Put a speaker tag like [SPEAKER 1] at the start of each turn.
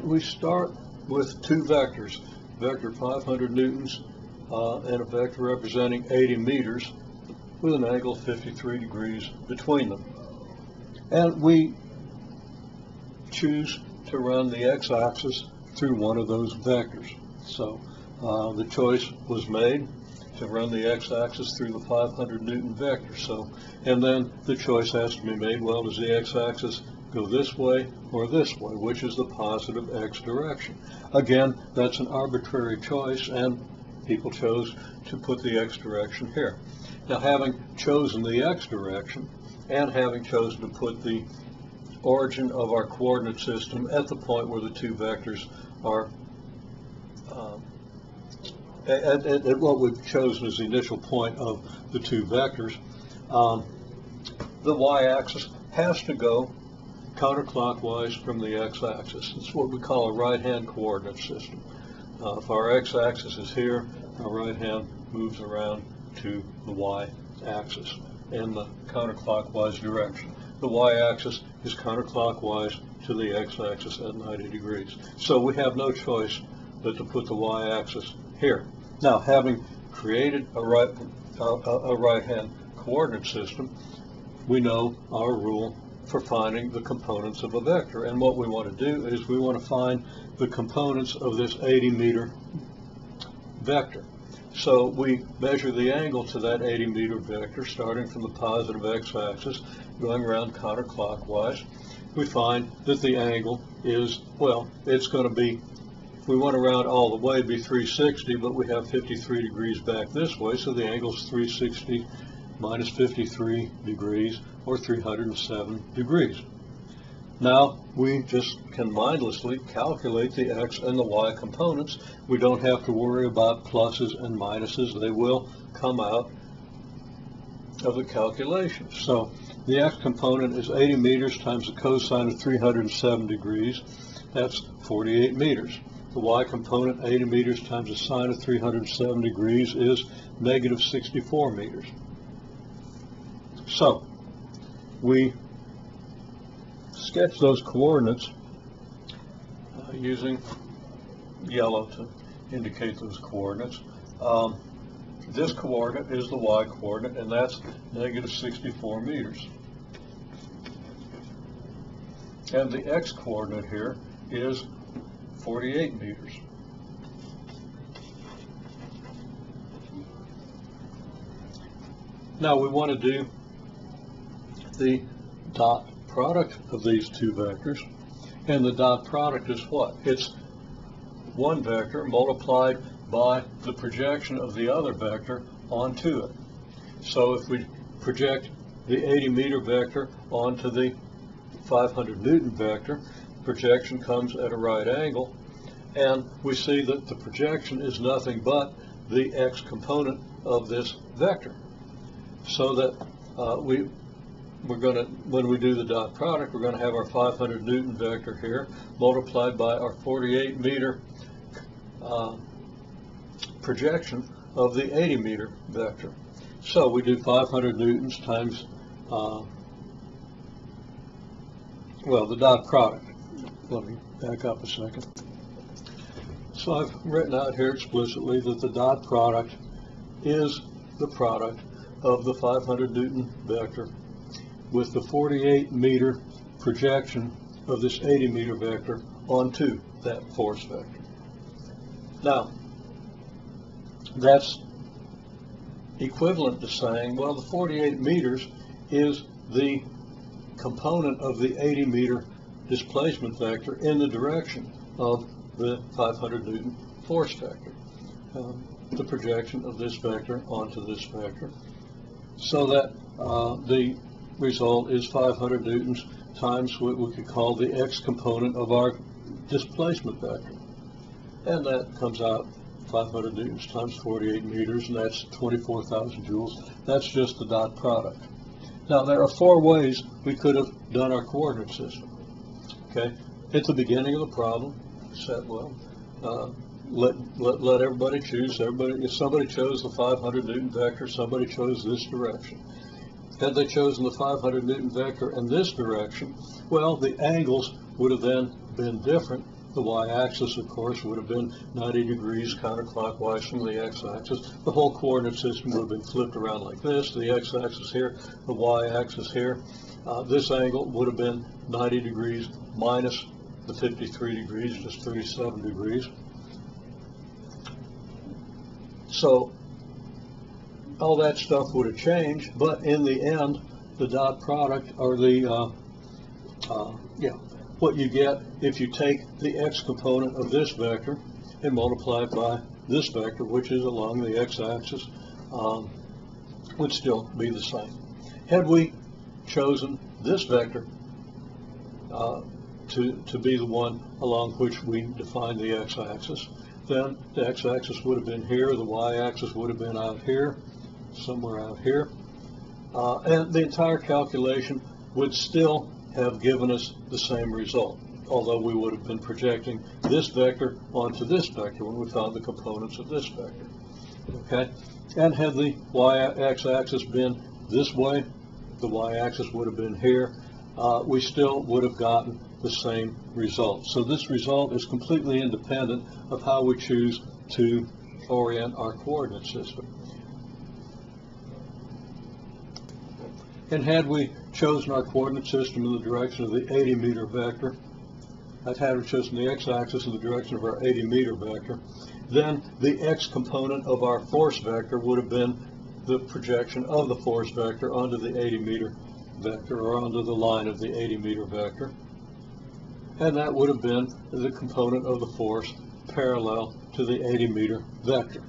[SPEAKER 1] we start with two vectors, vector 500 newtons and a vector representing 80 meters with an angle of 53 degrees between them. And we choose to run the x-axis through one of those vectors. So the choice was made to run the x-axis through the 500 newton vector. So, and then the choice has to be made, well, does the x-axis go this way or this way, which is the positive x direction? Again, that's an arbitrary choice, and people chose to put the x direction here. Now, having chosen the x direction and having chosen to put the origin of our coordinate system at the point where the two vectors are at what we've chosen as the initial point of the two vectors, the y-axis has to go counterclockwise from the x-axis. It's what we call a right-hand coordinate system. If our x-axis is here, our right hand moves around to the y-axis in the counterclockwise direction. The y-axis is counterclockwise to the x-axis at 90 degrees. So we have no choice but to put the y-axis here. Now, having created a right-hand coordinate system, we know our rule for finding the components of a vector. And what we want to do is we want to find the components of this 80-meter vector. So we measure the angle to that 80-meter vector, starting from the positive x-axis, going around counterclockwise. We find that the angle is, well, it's going to be, if we went around all the way, it'd be 360, but we have 53 degrees back this way, so the angle is 360 minus 53 degrees, or 307 degrees. Now, we just can mindlessly calculate the x and the y components. We don't have to worry about pluses and minuses. They will come out of the calculation. So the x component is 80 meters times the cosine of 307 degrees. That's 48 meters. The y component, 80 meters times the sine of 307 degrees, is negative 64 meters. So we sketch those coordinates using yellow to indicate those coordinates. This coordinate is the y coordinate, and that's negative 64 meters. And the x coordinate here is 48 meters. Now we want to do the dot product of these two vectors, and the dot product is what? It's one vector multiplied by the projection of the other vector onto it. So if we project the 80-meter vector onto the 500 newton vector, projection comes at a right angle, and we see that the projection is nothing but the x component of this vector. So that we're going to, when we do the dot product, we're going to have our 500 newton vector here multiplied by our 48 meter projection of the 80 meter vector. So we do 500 newtons times, well, the dot product. Let me back up a second. So I've written out here explicitly that the dot product is the product of the 500 newton vector with the 48 meter projection of this 80 meter vector onto that force vector. Now, that's equivalent to saying, well, the 48 meters is the component of the 80 meter displacement vector in the direction of the 500 newton force vector, the projection of this vector onto this vector, so that the result is 500 newtons times what we could call the x component of our displacement vector. And that comes out 500 newtons times 48 meters, and that's 24,000 joules. That's just the dot product. Now, there are four ways we could have done our coordinate system. Okay, at the beginning of the problem, said, well, let everybody choose. If somebody chose the 500 newton vector, somebody chose this direction. Had they chosen the 500 newton vector in this direction, well, the angles would have then been different. The y-axis, of course, would have been 90 degrees counterclockwise from the x-axis. The whole coordinate system would have been flipped around like this. The x-axis here, the y-axis here. This angle would have been 90 degrees minus the 53 degrees, just 37 degrees. So all that stuff would have changed, but in the end, the dot product, or the, what you get if you take the x component of this vector and multiply it by this vector, which is along the x-axis, would still be the same. Had we chosen this vector to be the one along which we define the x-axis, then the x-axis would have been here, the y-axis would have been out here, somewhere out here, and the entire calculation would still have given us the same result, although we would have been projecting this vector onto this vector when we found the components of this vector. Okay? And had the y-axis been this way, the y-axis would have been here, we still would have gotten the same result. So this result is completely independent of how we choose to orient our coordinate system. And had we chosen our coordinate system in the direction of the 80-meter vector, had we chosen the x-axis in the direction of our 80-meter vector, then the x component of our force vector would have been the projection of the force vector onto the 80-meter vector, or onto the line of the 80-meter vector. And that would have been the component of the force parallel to the 80-meter vector.